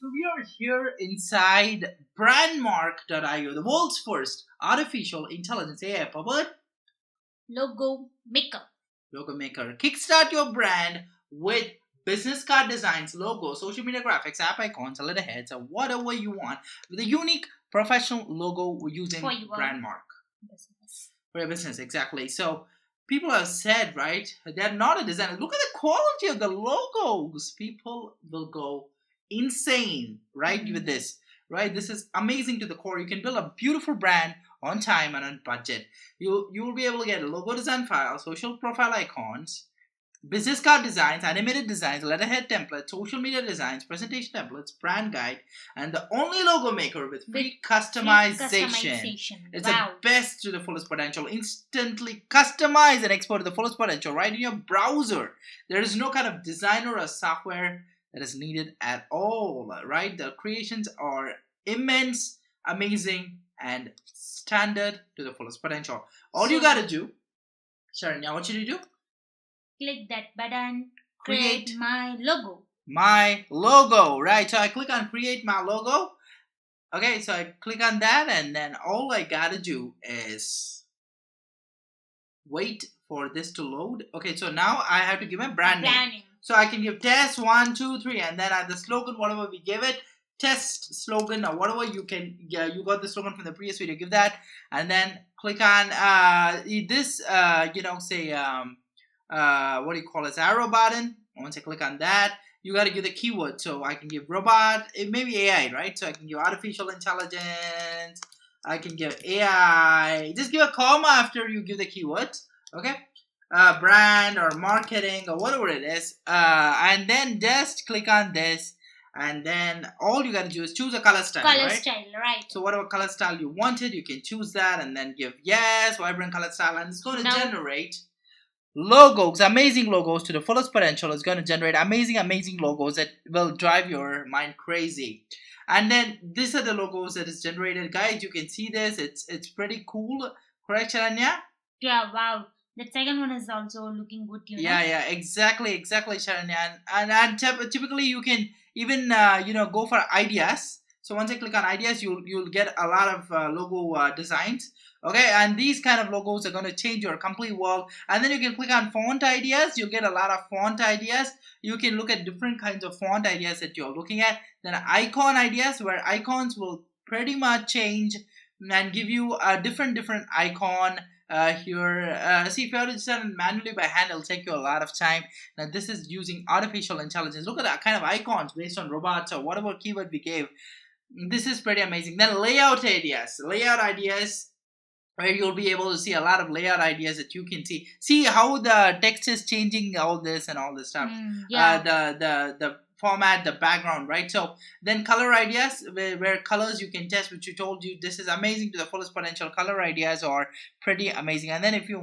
So we are here inside brandmark.io, the world's first artificial intelligence AI powered Logo maker. logo maker. Kickstart your brand with business card designs, logos, social media graphics, app icons, letterheads, or whatever you want with a unique professional logo For using your brandmark business. for your business. Exactly. So people have said, right, they're not a designer. Look at the quality of the logos. People will go insane, right, with this. Right, this is amazing to the core. You can build a beautiful brand on time and on budget. You will be able to get a logo design file, social profile icons, business card designs, animated designs, letterhead templates, social media designs, presentation templates, brand guide, and the only logo maker with free Free customization. customization. It's the Wow. best to the fullest potential. Instantly customize and export to the fullest potential right in your browser. There is no kind of designer or software that is needed at all, right? The creations are immense, amazing, and standard to the fullest potential. All you So gotta do, Sharon, I want you to do click that button. create Create my logo. my logo, right? So I click on create my logo. Okay, so I click on that, and then all I gotta do is wait for this to load. Okay, so now I have to give a brand name. Branding. So I can give test 1, 2, 3, and then the slogan, whatever we give it, test slogan or whatever you can. Yeah, you got the slogan from the previous video. Give that, and then click on this. Say what do you call it? Arrow button. Once I click on that, you got to give the keyword. So I can give robot, it may be AI, right? So I can give artificial intelligence. I can give AI. Just give a comma after you give the keyword. Okay. Brand or marketing or whatever it is. And then just click on this. And then all you got to do is choose a color style, Color right? style, right. So whatever color style you wanted, you can choose that and then give yes, vibrant color style, and it's going to Now- generate logos, amazing logos to the fullest potential. Is going to generate amazing logos that will drive your mind crazy. And then these are the logos that is generated, guys. You can see this. It's pretty cool, correct, Sharanya? Yeah, wow. The second one is also looking good, Yeah, exactly, Sharanya. And typically you can even go for ideas. So once I click on ideas, you'll get a lot of logo designs. Okay, and these kind of logos are going to change your complete world. And then you can click on font ideas. You'll get a lot of font ideas. You can look at different kinds of font ideas that you're looking at. Then icon ideas, where icons will pretty much change and give you a different icon here. See, if you have to design it manually by hand, it'll take you a lot of time. Now, this is using artificial intelligence. Look at that kind of icons based on robots or whatever keyword we gave. This is pretty amazing. Then layout ideas, where you'll be able to see a lot of layout ideas that you can see how the text is changing, all this and all this stuff. Yeah. The format, the background, right? So then color ideas, where colors you can test, which you told you this is amazing to the fullest potential. Color ideas are pretty amazing. And then if you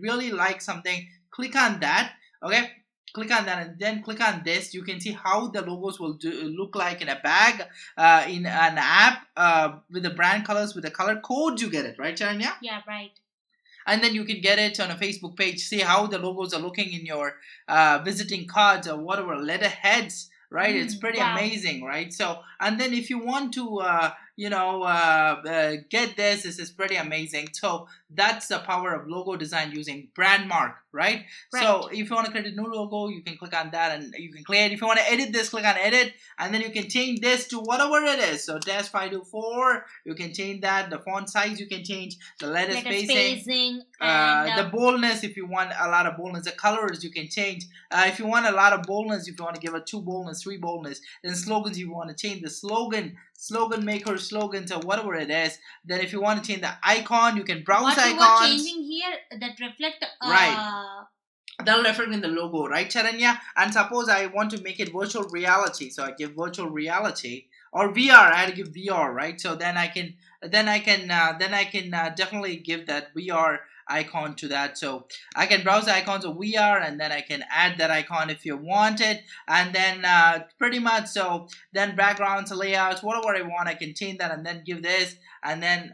really like something, click on that. Okay, click on that and then click on this. You can see how the logos will look like in a bag, in an app, with the brand colors, with the color codes. You get it, right, Charanya? Yeah, right. And then you can get it on a Facebook page. See how the logos are looking in your visiting cards or whatever letterheads, right? It's pretty wow. amazing, right? So, and then if you want to get this is pretty amazing. So that's the power of logo design using Brandmark, right? So if you want to create a new logo, you can click on that and you can create. If you want to edit this, click on edit, and then you can change this to whatever it is. So dash 524, you can change that. The font size you can change, the letter spacing, and the boldness if you want a lot of boldness. The colors you can change. If you want a lot of boldness, if you want to give it 2 boldness, 3 boldness. Then slogans, you want to change the slogan maker slogans or whatever it is. Then if you want to change the icon, you can browse what icons. What you were changing here that reflect right. That'll reflect in the logo, right, Charanya? And suppose I want to make it virtual reality, so I give virtual reality or VR. I had to give VR, right? So then I can definitely give that VR icon to that. So I can browse the icons of VR, and then I can add that icon if you want it, and then pretty much so then backgrounds, layouts, whatever I want, I can change that and then give this, and then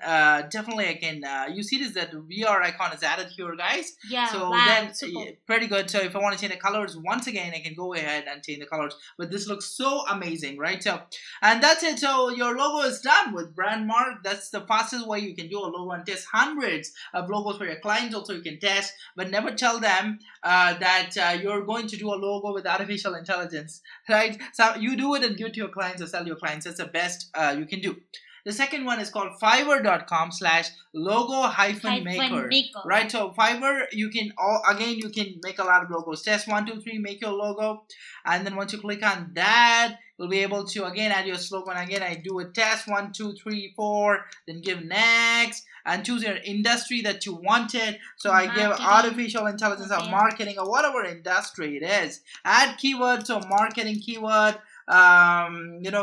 definitely I can you see this that VR icon is added here, guys. Yeah. So Wow. then Super. pretty good. So if I want to change the colors once again, I can go ahead and change the colors, but this looks so amazing, right? So and that's it. So your logo is done with brand mark. That's the fastest way you can do a logo and test hundreds of logos for your clients. Also you can test, but never tell them that you're going to do a logo with artificial intelligence, right? So you do it and give it to your clients or sell your clients. That's the best you can do. The second one is called fiverr.com/logo-maker. Right, so Fiverr, you can again you can make a lot of logos. Test 1, 2, 3, make your logo, and then once you click on that, you'll be able to again add your slogan. Again, I do a test 1, 2, 3, 4, then give next, and choose your industry that you wanted. So I give artificial intelligence of marketing or whatever industry it is. Add keywords, so marketing keyword,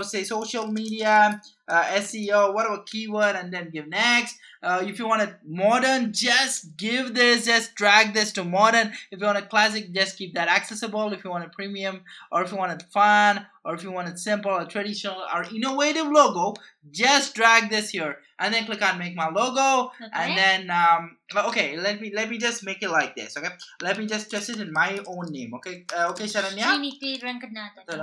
say social media, SEO, whatever keyword, and then give next. If you want it modern, just give this, just drag this to modern. If you want a classic, just keep that accessible. If you want a premium, or if you want it fun, or if you want it simple or traditional or innovative logo, just drag this here and then click on make my logo. Okay. And then okay, let me just make it like this. Okay, let me just test it in my own name. Okay, Sharanya.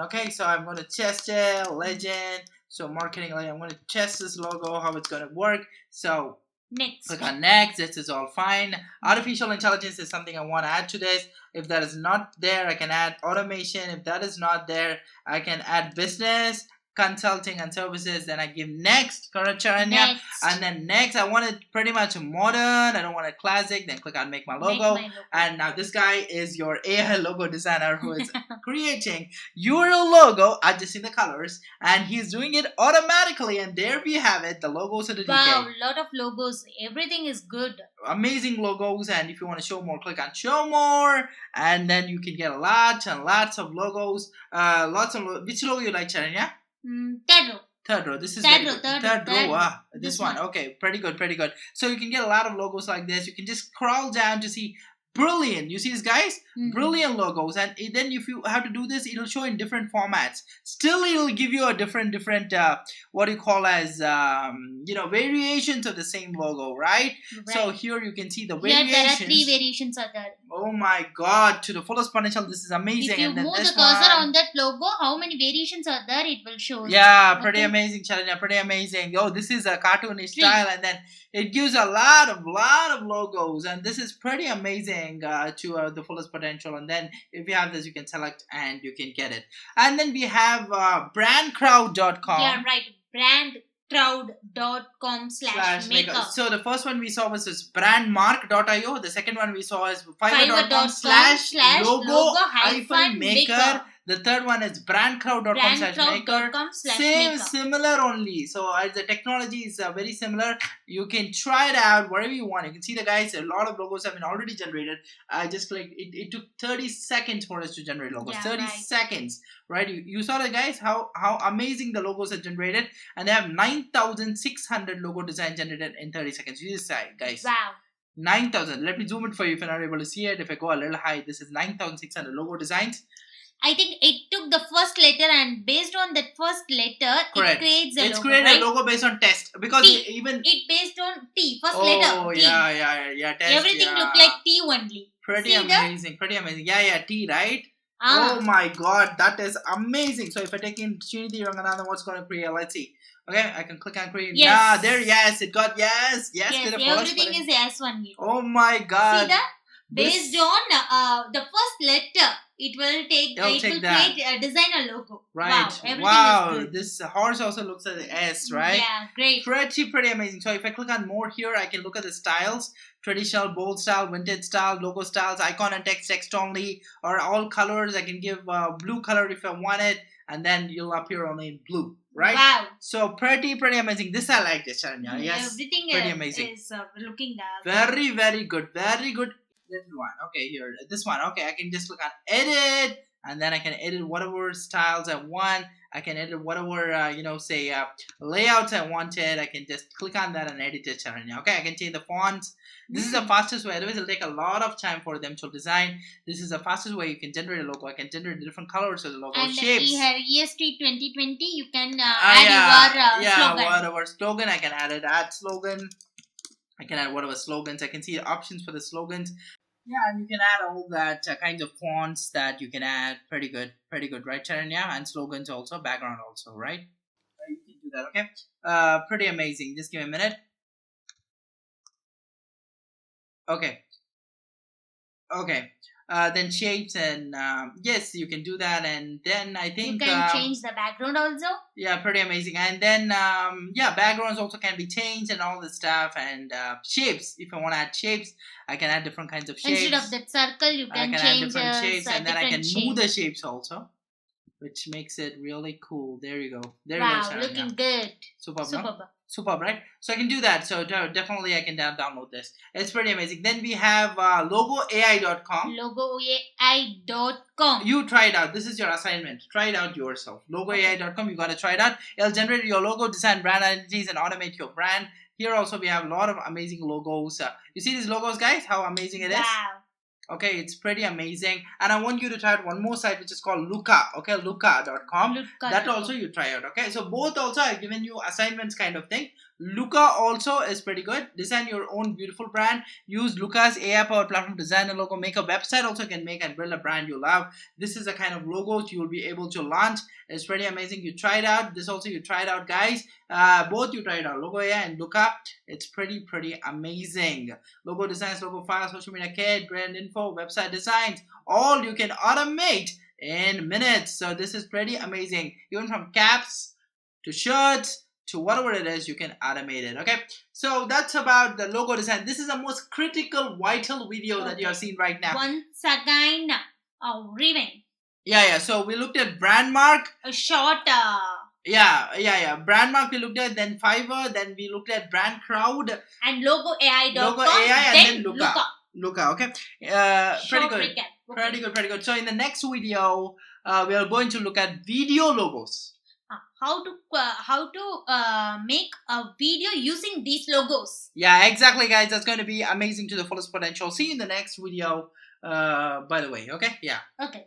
Okay, so I'm going to test it, legend. So marketing, I'm going to test this logo, how it's going to work. So next, click on next. This is all fine. Artificial intelligence is something I want to add to this. If that is not there, I can add automation. If that is not there, I can add business, consulting and services. Then I give next, correct, Charanya? And then next, I want it pretty much modern. I don't want a classic. Then click on make my logo. And now this guy is your AI logo designer who is creating your logo, adjusting the colors, and he's doing it automatically. And there we have it, the logo certificate. Wow, lot of logos. Everything is good. Amazing logos. And if you want to show more, click on show more, and then you can get lots and lots of logos. Which logo you like, Charanya? Third row. This is third row. This one. Okay, pretty good. So you can get a lot of logos like this. You can just scroll down to see brilliant. You see this, guys? Brilliant logos. And then if you have to do this, it'll show in different formats. Still, it'll give you a different what you call as variations of the same logo, right? So here you can see the variations. Here there are 3 variations are there. Oh my God! To the fullest potential, this is amazing. If you and then move the cursor on that logo, how many variations are there? It will show. Yeah, pretty amazing, Charanya. Pretty amazing. Oh, this is a cartoonish style, and then it gives a lot of logos, and this is pretty amazing to the fullest potential. And then if you have this, you can select and you can get it. And then we have brandcrowd.com. Yeah, right. brandcrowd.com/maker. So the first one we saw was this brandmark.io. The second one we saw is fiverr.com/logo-maker. The third one is brandcrowd.com/maker. Same, similar only. So as the technology is very similar, you can try it out wherever you want. You can see the guys, a lot of logos have been already generated. I just clicked. It took 30 seconds for us to generate logos. 30 seconds, right? You saw the guys how amazing the logos are generated, and they have 9,600 logo design generated in 30 seconds. You just say, guys. Wow. 9,000. Let me zoom it for you if you're not able to see it. If I go a little high, this is 9,600 logo designs. I think it took the first letter, and based on that first letter, it creates a logo. It's created a logo based on test, because it based on T, first letter. Oh, yeah, test. Everything looked like T only. Pretty amazing. Yeah, T, right? Oh my God, that is amazing. So if I take in Srinidhi Ranganathan, what's going to create? Let's see. Okay, I can click on create. Yes. It got yes. Everything is S only. Oh my God. See that? Based on the first letter, it will create a designer logo. Right. Wow. Is good. This horse also looks at the S, right? Yeah, great. Pretty amazing. So if I click on more here, I can look at the styles. Traditional, bold style, vintage style, logo styles, icon and text only, or all colors. I can give blue color if I want it, and then you'll appear only in blue. Right? Wow. So pretty amazing. This I like this, Charanya. Yes. Everything pretty amazing. Is looking very good. Very good. This one. Okay, here. This one. Okay, I can just click on edit, and then I can edit whatever styles I want. I can edit whatever say layouts I wanted. I can just click on that and edit it. Okay, I can change the fonts. This is the fastest way. Otherwise, it'll take a lot of time for them to design. This is the fastest way you can generate a logo. I can generate different colors of the logo, and shapes. We have EST 2020. You can add your slogan. Whatever slogan I can add it. Add slogan. I can add whatever slogans. I can see options for the slogans. Yeah, and you can add all that kinds of fonts that you can add. Pretty good, right, Charanya? And slogans also, background also, right? You can do that, okay? Pretty amazing. Just give me a minute. Okay. Then shapes and yes, you can do that, and then I think you can change the background also. Yeah, pretty amazing. And then backgrounds also can be changed and all this stuff, and shapes. If I want to add shapes, I can add different kinds of shapes. Instead of that circle, you can change add different shapes, and then I can move the shapes shapes also, which makes it really cool. There you go. Wow, looking good. Superb, right? So I can do that. So definitely I can download this. It's pretty amazing. Then we have logoai.com. Logoai.com. You try it out. This is your assignment. Try it out yourself. Logoai.com. You got to try it out. It'll generate your logo, design brand identities, and automate your brand. Here also we have a lot of amazing logos. You see these logos, guys? How amazing it is. Wow. Okay, it's pretty amazing. And I want you to try out one more site, which is called Luca. Okay, Luca.com. That also you try out. Okay, so both also I've given you assignments kind of thing. Luca also is pretty good. Design your own beautiful brand. Use Luca's AI-powered platform to design a logo. Make a website also, can make and build a brand you love. This is the kind of logos you will be able to launch. It's pretty amazing. You try it out. This also you try it out, guys. Both you try it out. Logo AI and Luca. It's pretty amazing. Logo designs, logo files, social media kit, brand info, website designs. All you can automate in minutes. So this is pretty amazing. Even from caps to shirts to whatever it is, you can automate it. Okay, so that's about the logo design. This is the most critical, vital video that you have seen right now. Once again, rewind. Yeah. So we looked at brand mark. A short. Yeah. Brand mark we looked at, then Fiverr, then we looked at brand crowd and logoai.com. Logo AI and then Luca. Okay. Pretty good. Okay. Pretty good. So in the next video, we are going to look at video logos. How to make a video using these logos. Yeah, exactly, guys. That's going to be amazing to the fullest potential. See you in the next video. By the way, okay? Yeah. Okay.